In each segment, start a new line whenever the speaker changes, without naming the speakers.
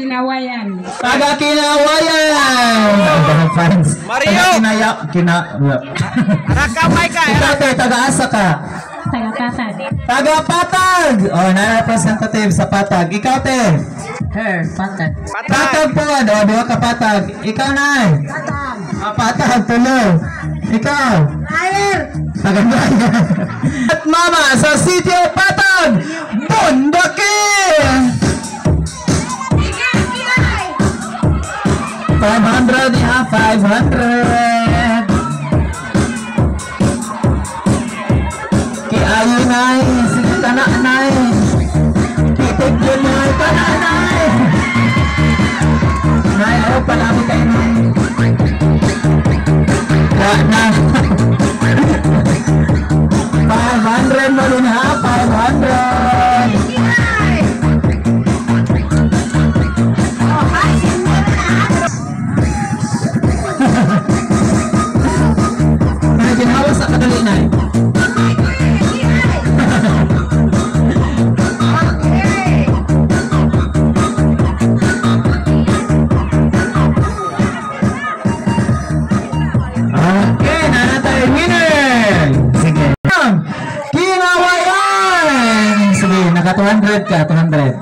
Kinawayan.
Taga Kinawayan. Ang fans.
Mario. Rakamay ka.
Ikaw te, taga asa ka?
Taga Patag.
Taga Patag. Oh, na-representative sa Patag. Ikaw te?
Her, Patag.
Patag po. Dua ka Patag. Ikaw na.
Patag.
Patag, tulo. Ikaw?
Ayer.
Taga Bayan. At mama sa City of Patag, Bundaki! 500 ya, 500. Kiayo nai, sige kana nai. Kitik yun nai, kana nai. Nai, oh palami kayo nai. Wala na. 500 mo rin ha, 500. Ginawa sa kadali na okay, nanatay winner. Sige. Kinawayan. Sige, naka 200 ka, 200.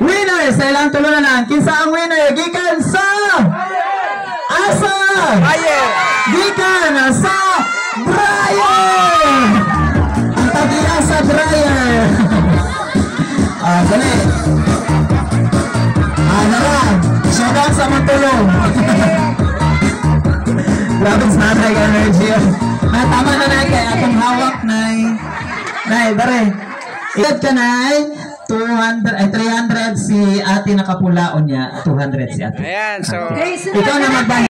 Winner, sa ilang tulo na lang. Kinsa ang winner? Gikan sa asa! Gikan sa Brian! Ang tagiya sa Brian! Dali! Nalang! Showdown sa matulong! Grabe sa natay ka energy yun. Tama na na kaya atong hawak, Nay. Nay, dare. Ikat ka, Nay. 300 si ate nakapulaon niya. 200 si ate.
Ayan, so...
Ikaw na magbayad.